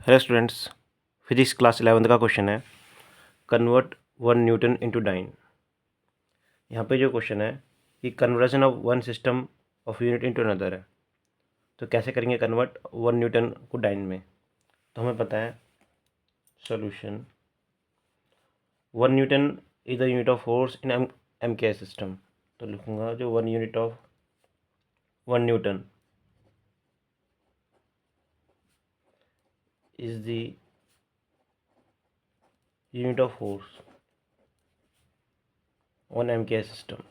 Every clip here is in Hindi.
हेलो स्टूडेंट्स, फिजिक्स क्लास 11 का क्वेश्चन है कन्वर्ट 1 न्यूटन इनटू डाइन। यहाँ पे जो क्वेश्चन है कि conversion of one system of unit into another है। तो कैसे करेंगे कन्वर्ट 1 न्यूटन को डाइन में। तो हमें पता है solution 1 newton is the unit of force in M K system. तो लिखूँगा जो 1 unit of 1 newton is the unit of force on M K system.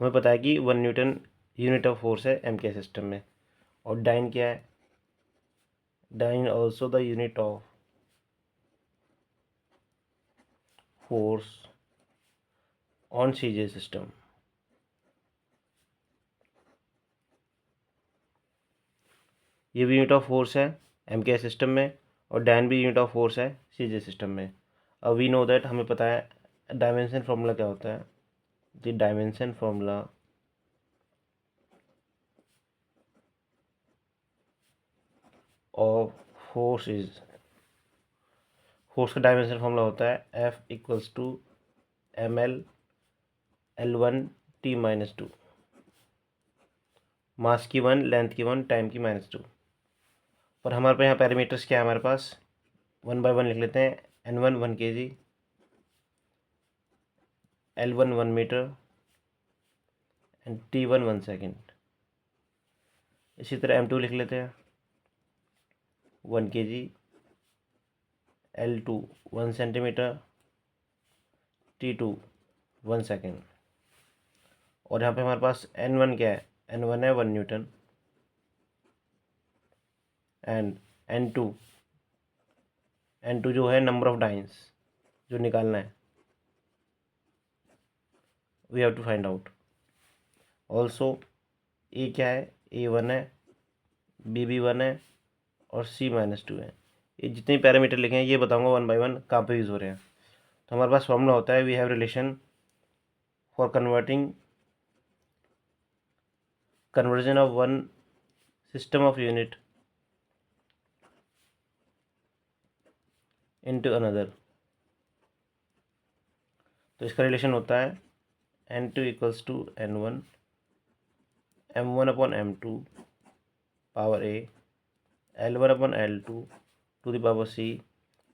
हमें पता है कि 1 न्यूटन यूनिट ऑफ फोर्स है एम के सिस्टम में, और डाइन क्या है, dyne also the unit of force on CG system. ये भी यूनिट ऑफ फोर्स है एम के सिस्टम में, और डाइन भी यूनिट ऑफ फोर्स है सीजे सिस्टम में। अब वी नो दैट, हमें पता है डायमेंशन फार्मूला क्या होता है। The dimension formula of force is, force का डायमेंशन फार्मूला होता है F equals to M L L1 T-2। Mass की 1, लेंथ की 1, टाइम की -2। और हमारे पास यहाँ पैरामीटर्स क्या है, हमारे पास 1 बाय 1 लिख लेते हैं। N1 1 kg, L1 1 metre and T1 1 second. इसी तरह M2 लिख लेते हैं 1 kg, L2 1 centimetre, T2 1 second. और यहाँ पे हमारे पास N1 क्या है, N1 है 1 न्यूटन, एंड N2 जो है नंबर ऑफ डाइन्स जो निकालना है, we have to find out. Also A क्या है, A1 है, B1 है, और C-2 है। ये जितने पैरामीटर लिखे हैं ये बताऊंगा 1 बाय 1 कहाँ पे यूज़ हो रहे हैं। तो हमारे पास फॉर्मूला होता है we have relation for conversion of one system of unit into another. तो इसका रिलेशन होता है N2 equals to N1 M1 upon M2 power A, L1 upon L2 to the power C,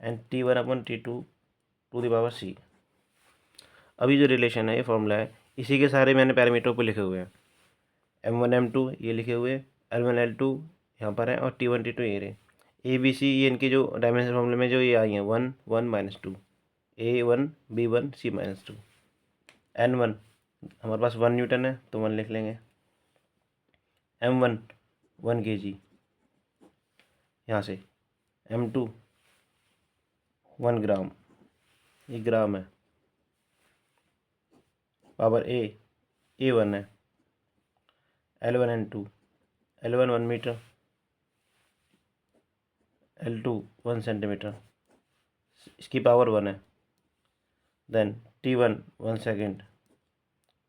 and T1 upon T2 to the power C। अभी जो रिलेशन है, ये फॉर्मूला है, इसी के सारे मैंने पैरामीटर पर लिखे हुए हैं। M1 M2 ये लिखे हुए, L1 L2 यहाँ पर है, और T1 T2 ये रहे। ABC ये इनके जो डायमेंशन फॉर्मूले में जो ये आई हैं 1 1 -2, A1 B1 C-2। N1 हमारे पास 1 न्यूटन है तो 1 लिख लेंगे। M1 1 kg, यहाँ से M2 1 ग्राम, ये ग्राम है, पावर A1 है, L1 N2, L1 1 metre, L2 1 centimetre, इसकी पावर 1 है। Then T1 1 second,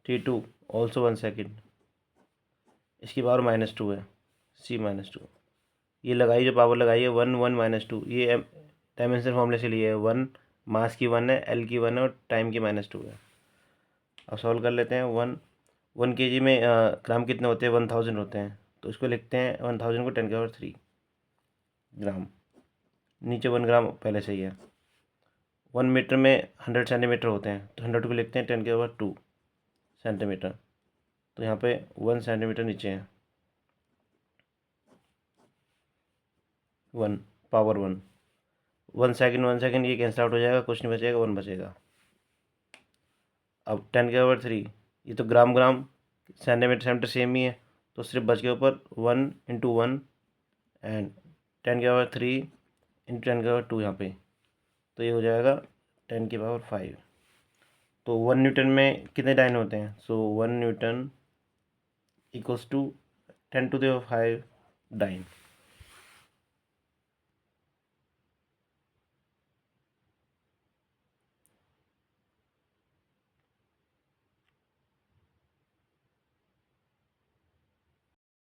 T2 also 1 second, इसकी पावर -2 है, C-2। ये लगाई, जो पावर लगाई है 1 1 -2, ये डायमेंशन फॉर्मूले से लिए है। 1 मास की 1 है, L की 1 है, और टाइम की -2 है। अब सॉल्व कर लेते हैं। 1 kg में ग्राम कितने होते हैं, 1000 होते हैं, तो इसको लिखते हैं 1000 को 10⁻³ ग्राम। नीचे 1 ग्राम पहले से ही है। 1 मीटर में 100 सेंटीमीटर होते हैं, तो 100 को लिखते हैं 10⁻² सेंटीमीटर। तो यहाँ पे 1 सेंटीमीटर नीचे है, 1 पावर 1। 1 सेकेंड ये कैंसिल आउट हो जाएगा, कुछ नहीं बचेगा, 1 बचेगा। अब 10⁻³ ये तो ग्राम ग्राम सेंटीमीटर सेम ही है, तो सिर्फ बच के ऊपर 1 × 1 एंड 10⁻³ × 10⁻² यहाँ पे, तो ये हो जाएगा 10⁵। तो 1 न्यूटन में कितने डाइन होते हैं, सो 1 न्यूटन इक्वल्स टू 10⁵ डाइन।